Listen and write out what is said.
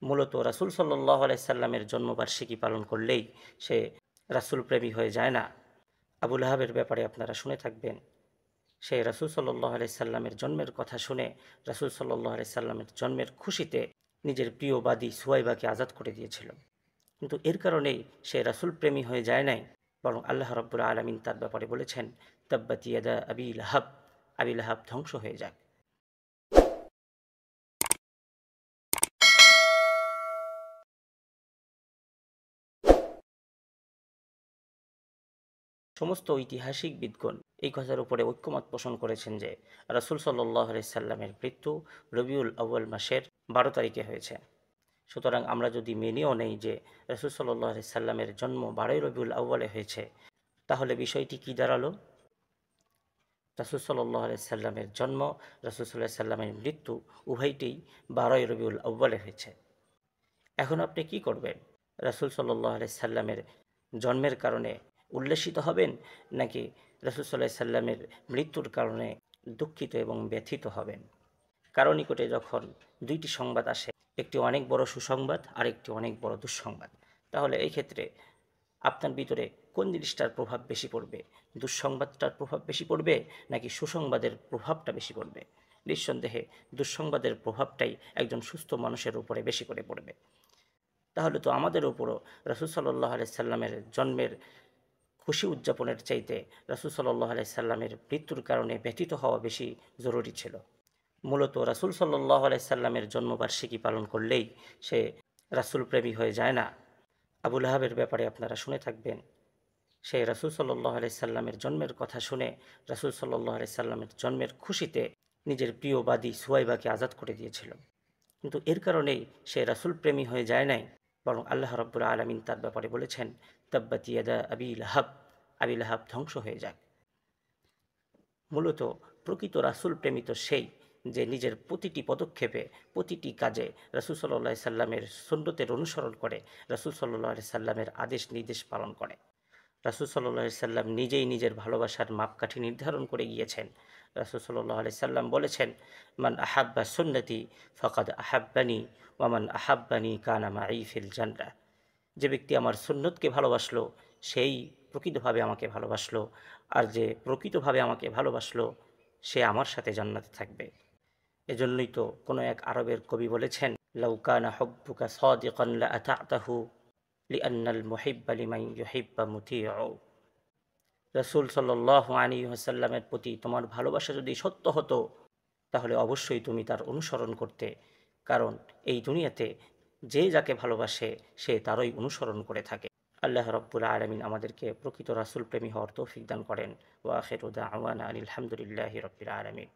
মূলত রাসূল সাল্লাল্লাহু আলাইহি সাল্লামের জন্মবার্ষিকী পালন করলেই সে রাসূল প্রেমী হয়ে যায় না। আবু লাহাবের ব্যাপারে আপনারা শুনে থাকবেন। সে রাসূল সাল্লাল্লাহু আলাইহি সাল্লামের জন্মের কথা শুনে রাসূল সাল্লাল্লাহু আলাইহি সাল্লামের জন্মের খুশিতে নিজের প্রিয় বাদী সুহাইবাকে আজাদ করে দিয়েছিল। কিন্তু এর কারণেই সে রাসূল প্রেমী হয়ে যায় নাই, বরং আল্লাহ রাব্বুল আলামিন তার ব্যাপারে বলেছেন, তাব্বাত ইয়াদা আবি লাহাব, আবি লাহাব ধ্বংস হয়ে যাক। সমস্ত ঐতিহাসিক বিদগণ এই কথার উপরে ঐক্যমত পোষণ করেছেন যে রাসূল সাল্লাল্লাহু আলাইহি সাল্লামের মৃত্যু রবিউল আউয়াল মাসের 12 তারিখে হয়েছে। সুতরাং আমরা যদি মেনেও নেই যে রাসূল সাল্লাল্লাহু আলাইহি সাল্লামের জন্ম 12ই রবিউল আউয়ালে হয়েছে, তাহলে বিষয়টি কি দাঁড়ালো? রাসূল সাল্লাল্লাহু আলাইহি সাল্লামের জন্ম, রাসূল সাল্লাল্লাহু আলাইহি সাল্লামের মৃত্যু উভয়টিই 12ই রবিউল আউয়ালে হয়েছে। এখন আপনি কি করবেন? রাসূল সাল্লাল্লাহু আলাইহি সাল্লামের জন্মের কারণে উল্লসিত হবেন, নাকি রাসূল সাল্লাল্লাহু আলাইহি সাল্লামের মৃত্যুর কারণে দুঃখিত এবং ব্যথিত হবেন? কারো নিকটে যখন দুইটি সংবাদ আসে, একটি অনেক বড় সুসংবাদ আর একটি অনেক বড় দুঃসংবাদ, তাহলে এই ক্ষেত্রে আপনার ভিতরে কোন জিনিসটার প্রভাব বেশি পড়বে? দুঃসংবাদটার প্রভাব বেশি পড়বে নাকি সুসংবাদের প্রভাবটা বেশি পড়বে? নিঃসন্দেহে দুঃসংবাদের প্রভাবটাই একজন সুস্থ মানুষের উপরে বেশি করে পড়বে। তাহলে তো আমাদের উপরও রাসূল সাল্লাল্লাহু আলাইহি সাল্লামের জন্মের খুশি উদযাপনের চাইতে রাসূল সাল্লাল্লাহু আলাইহি সাল্লামের মৃত্যুর কারণে ব্যথিত হওয়া বেশি জরুরি ছিল। মূলত রাসূল সাল্লাল্লাহু আলাইহি সাল্লামের জন্মবার্ষিকী পালন করলেই সে রাসূল প্রেমী হয়ে যায় না। আবু লাহাবের ব্যাপারে আপনারা শুনে থাকবেন। সে রাসূল সাল্লাল্লাহু আলাইহি সাল্লামের জন্মের কথা শুনে রাসূল সাল্লাল্লাহু আলাইহি সাল্লামের জন্মের খুশিতে নিজের প্রিয় বাদী সুহাইবাকে আজাদ করে দিয়েছিল। কিন্তু এর কারণেই সে রাসূল প্রেমী হয়ে যায় নাই, বরং আল্লাহ রাব্বুল আলামিন তার ব্যাপারে বলেছেন, তাব্বাত ইয়াদা আবি লাহাব, আবি লাহাব ধ্বংস হয়ে যাক। মূলত প্রকৃত রাসূল প্রেমী তো সেই যে নিজের প্রতিটি পদক্ষেপে, প্রতিটি কাজে রাসূল সাল্লাল্লাহু আলাইহি সাল্লামের সুন্নতের অনুসরণ করে, রাসূল সাল্লাল্লাহু আলাইহি সাল্লামের আদেশ নির্দেশ পালন করে। রাসূল সাল্লাল্লাহু আলাইহি সাল্লাম নিজেই নিজের ভালোবাসার মাপকাঠি নির্ধারণ করে গিয়েছেন। রাসূল সাল্লাল্লাহু আলাইহি সাল্লাম বলেছেন, মান আহাব্বা সুন্নতি ফাকাদ আহাব্বানি ওয়া মান আহাব্বানি কানা মাই ফিল জান্নাহ। যে ব্যক্তি আমার সুন্নতকে ভালোবাসলো সেই প্রকৃতভাবে আমাকে ভালোবাসলো, আর যে প্রকৃতভাবে আমাকে ভালোবাসলো সে আমার সাথে জান্নাতে থাকবে। এজন্যই তো কোনো এক আরবের কবি বলেছেন, লাউ কানা হুব্বুকা সাদিকান লা আতা'তাহু লিআন্নাল মুহিব্বা লিমান ইউহিব্বা মুতিউ। রাসূল সাল্লাল্লাহু আলাইহি ওয়াসাল্লামের প্রতি তোমার ভালোবাসা যদি সত্য হতো, তাহলে অবশ্যই তুমি তার অনুসরণ করতে, কারণ এই দুনিয়াতে যে যাকে ভালোবাসে সে তারই অনুসরণ করে থাকে। আল্লাহ রাব্বুল আলামিন আমাদেরকে প্রকৃত রাসূল প্রেমী হওয়ার তৌফিক দান করেন। ওয়া আখিরু দাওয়ানা আনিল হামদুলিল্লাহি রাব্বিল আলামিন।